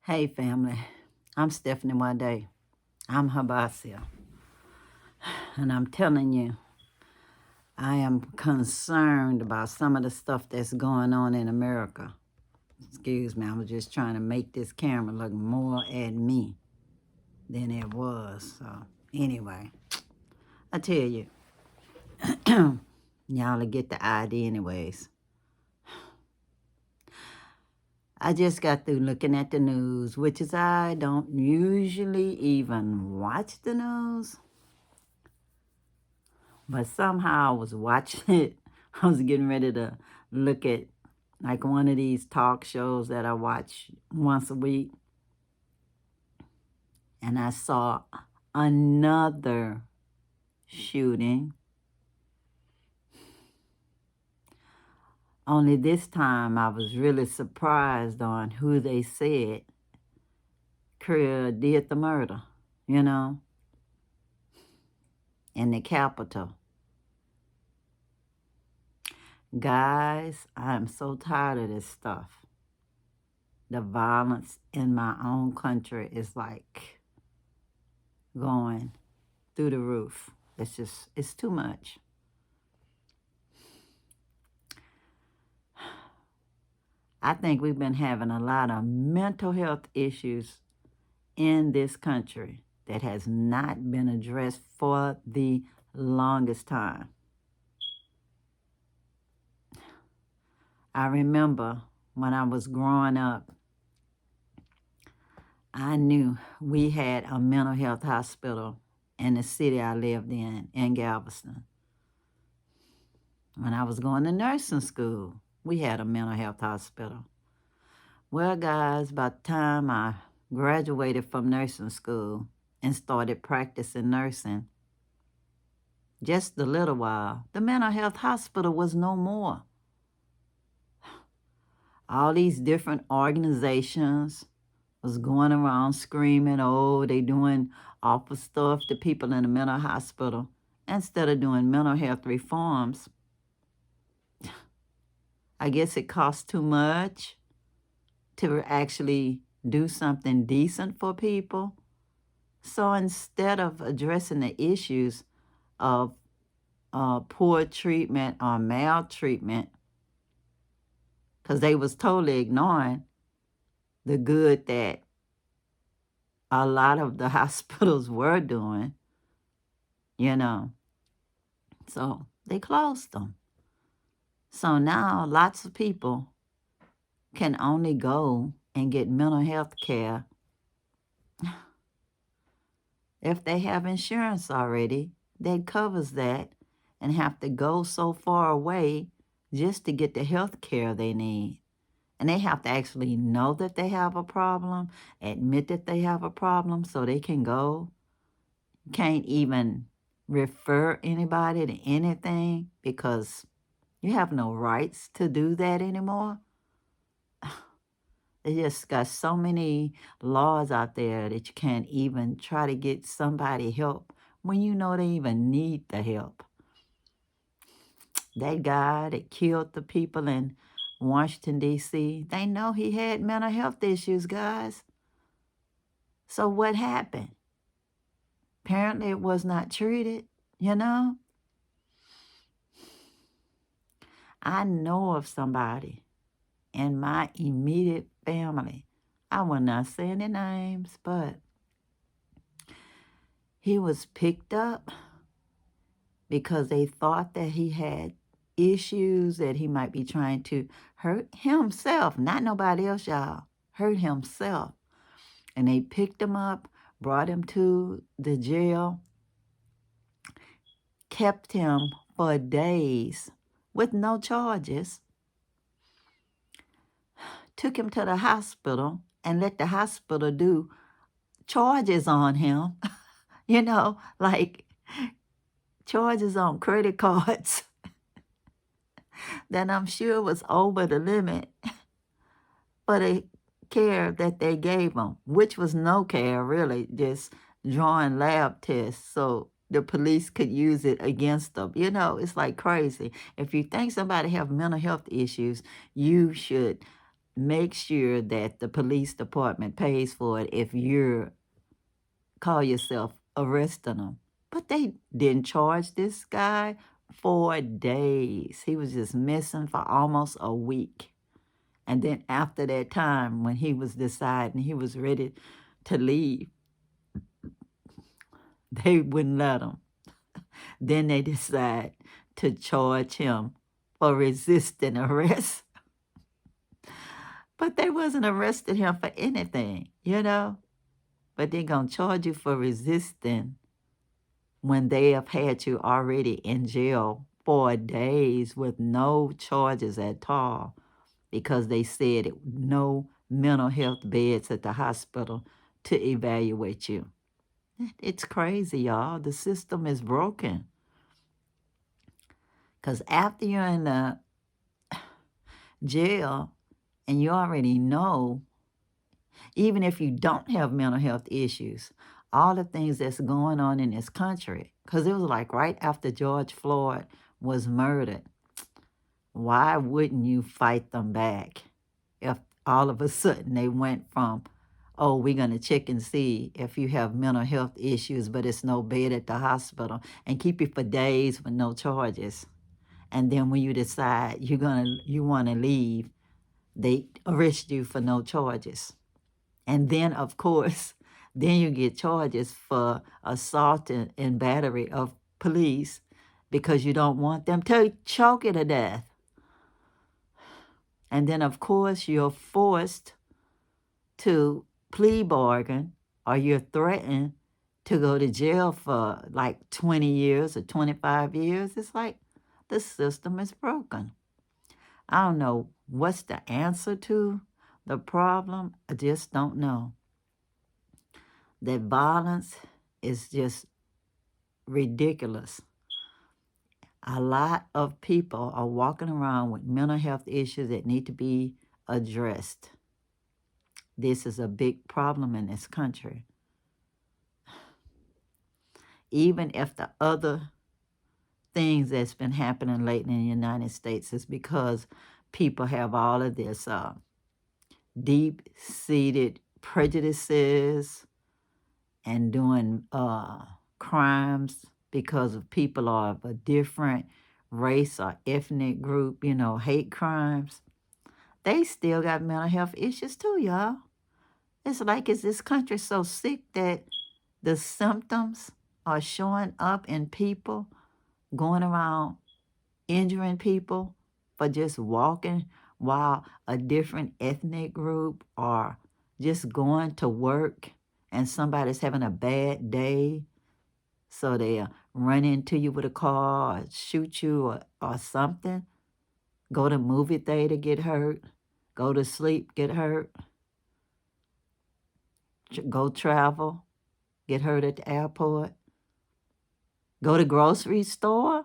Hey family, I'm Stephanie Wade. I'm Habasia. And I'm telling you, I am concerned about some of the stuff that's going on in America. Excuse me, I was just trying to make this camera look more at me than it was. So anyway, I tell you, y'all will get the idea anyways. I just got through looking at the news, which is I don't usually even watch the news. But somehow I was watching it. I was getting ready to look at like one of these talk shows that I watch once a week. And I saw another shooting. Only this time I was really surprised on who they said did the murder, in the Capitol. Guys, I'm so tired of this stuff. The violence in my own country is like going through the roof. It's too much. I think we've been having a lot of mental health issues in this country that has not been addressed for the longest time. I remember when I was growing up, I knew we had a mental health hospital in the city I lived in Galveston. When I was going to nursing school, we had a mental health hospital. Well, guys, by the time I graduated from nursing school and started practicing nursing, just a little while, the mental health hospital was no more. All these different organizations was going around screaming, oh, they doing awful stuff to people in the mental hospital instead of doing mental health reforms. I guess it costs too much to actually do something decent for people. So instead of addressing the issues of poor treatment or maltreatment, because they was totally ignoring the good that a lot of the hospitals were doing, So they closed them. So now lots of people can only go and get mental health care if they have insurance already that covers that and have to go so far away just to get the health care they need. And they have to actually know that they have a problem, admit that they have a problem so they can go. Can't even refer anybody to anything because you have no rights to do that anymore. They just got so many laws out there that you can't even try to get somebody help when you know they even need the help. That guy that killed the people in Washington, D.C., they know he had mental health issues, guys. So what happened? Apparently it was not treated, I know of somebody in my immediate family. I will not say any names, but he was picked up because they thought that he had issues, that he might be trying to hurt himself, not nobody else, y'all, hurt himself. And they picked him up, brought him to the jail, kept him for days with no charges, took him to the hospital and let the hospital do charges on him, like charges on credit cards that I'm sure was over the limit for the care that they gave him, which was no care really, just drawing lab tests so the police could use it against them. It's like crazy. If you think somebody have mental health issues, you should make sure that the police department pays for it if you call yourself arresting them. But they didn't charge this guy for days. He was just missing for almost a week. And then after that time, when he was deciding he was ready to leave, they wouldn't let him. Then they decide to charge him for resisting arrest. But they wasn't arresting him for anything, you know? But they're going to charge you for resisting when they have had you already in jail for days with no charges at all because they said no mental health beds at the hospital to evaluate you. It's crazy, y'all. The system is broken. Because after you're in the jail and you already know, even if you don't have mental health issues, all the things that's going on in this country, because it was like right after George Floyd was murdered, why wouldn't you fight them back if all of a sudden they went from, oh, we're going to check and see if you have mental health issues, but it's no bed at the hospital, and keep you for days with no charges. And then when you decide you want to leave, they arrest you for no charges. And then, of course, then you get charges for assault and battery of police because you don't want them to choke you to death. And then, of course, you're forced to plea bargain or you're threatened to go to jail for like 20 years or 25 years. It's like the system is broken. I don't know what's the answer to the problem. I just don't know. That violence is just ridiculous. A lot of people are walking around with mental health issues that need to be addressed. This is a big problem in this country. Even if the other things that's been happening lately in the United States is because people have all of this deep-seated prejudices and doing crimes because of people are of a different race or ethnic group, hate crimes. They still got mental health issues too, y'all. It's like, is this country so sick that the symptoms are showing up in people going around injuring people for just walking while a different ethnic group or just going to work and somebody's having a bad day, so they run into you with a car or shoot you or something, go to movie theater, get hurt, go to sleep, get hurt, go travel, get hurt at the airport, go to grocery store,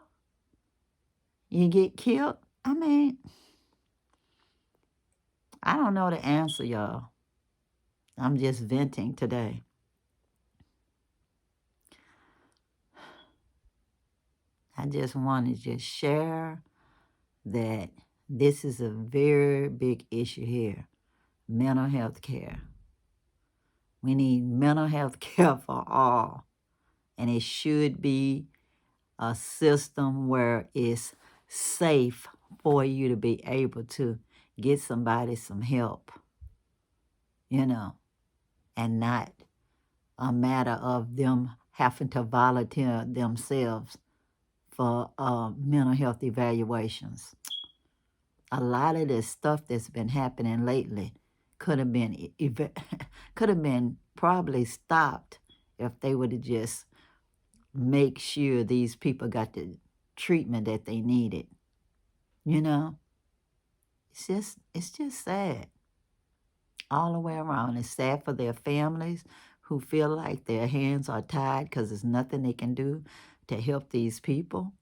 you get killed. I mean, I don't know the answer, y'all. I'm just venting today. I just want to just share that this is a very big issue here. Mental health care. We need mental health care for all. And it should be a system where it's safe for you to be able to get somebody some help, and not a matter of them having to volunteer themselves for mental health evaluations. A lot of this stuff that's been happening lately could have been probably stopped if they would have just make sure these people got the treatment that they needed. It's just sad all the way around. It's sad for their families who feel like their hands are tied because there's nothing they can do to help these people,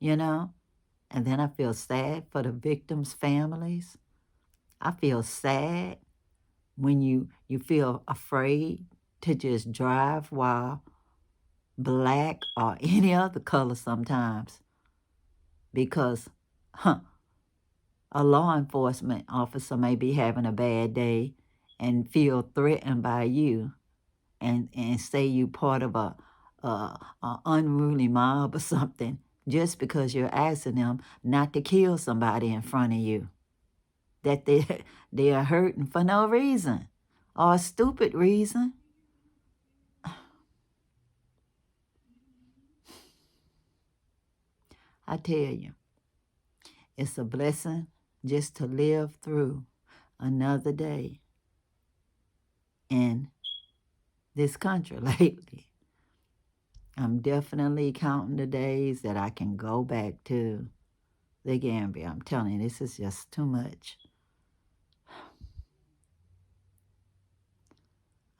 And then I feel sad for the victims' families. I feel sad when you feel afraid to just drive while black or any other color sometimes because A law enforcement officer may be having a bad day and feel threatened by you and say you part of a unruly mob or something just because you're asking them not to kill somebody in front of you. That they are hurting for no reason or a stupid reason. I tell you, it's a blessing just to live through another day in this country lately. I'm definitely counting the days that I can go back to the Gambia. I'm telling you, this is just too much.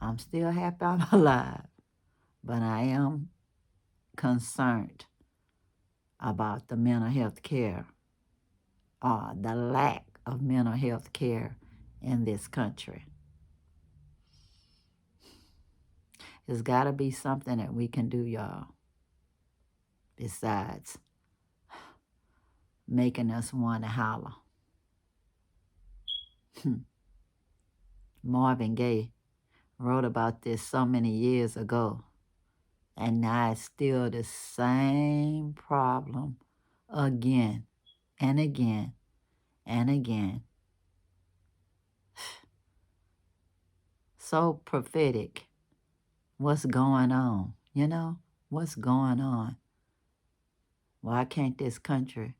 I'm still happy I'm alive, but I am concerned about the mental health care or the lack of mental health care in this country. There's got to be something that we can do, y'all, besides making us want to holler. Marvin Gaye wrote about this so many years ago, and now it's still the same problem again and again and again. So prophetic. What's going on? You know, what's going on? Why can't this country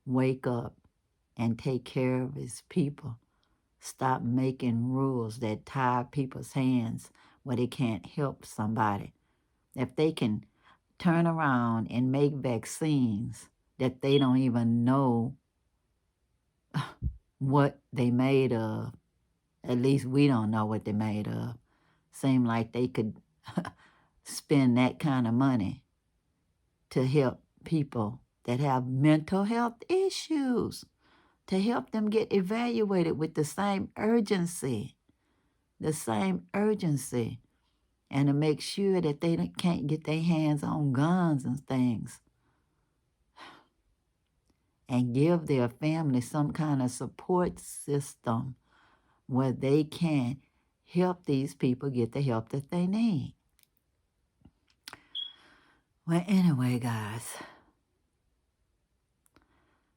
wake up and take care of its people? Stop making rules that tie people's hands where they can't help somebody. If they can turn around and make vaccines that they don't even know what they made of, at least we don't know what they made of. Seem like they could spend that kind of money to help people that have mental health issues, to help them get evaluated with the same urgency, and to make sure that they can't get their hands on guns and things, and give their family some kind of support system where they can help these people get the help that they need. Well, anyway, guys,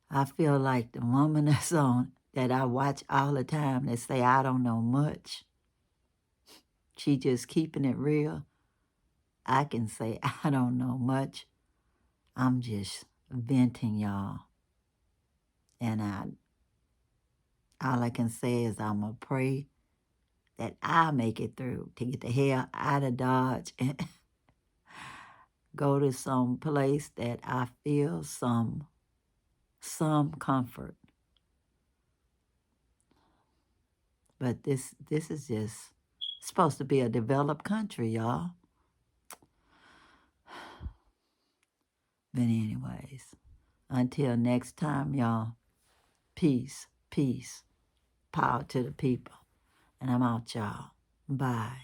I feel like the woman that's on that I watch all the time that say I don't know much, she just keeping it real. I can say I don't know much. I'm just venting, y'all. And all I can say is I'm going to pray that I make it through to get the hell out of Dodge and go to some place that I feel some comfort. But this is just supposed to be a developed country, y'all. But anyways, until next time, y'all, peace, power to the people. And I'm out, y'all. Bye.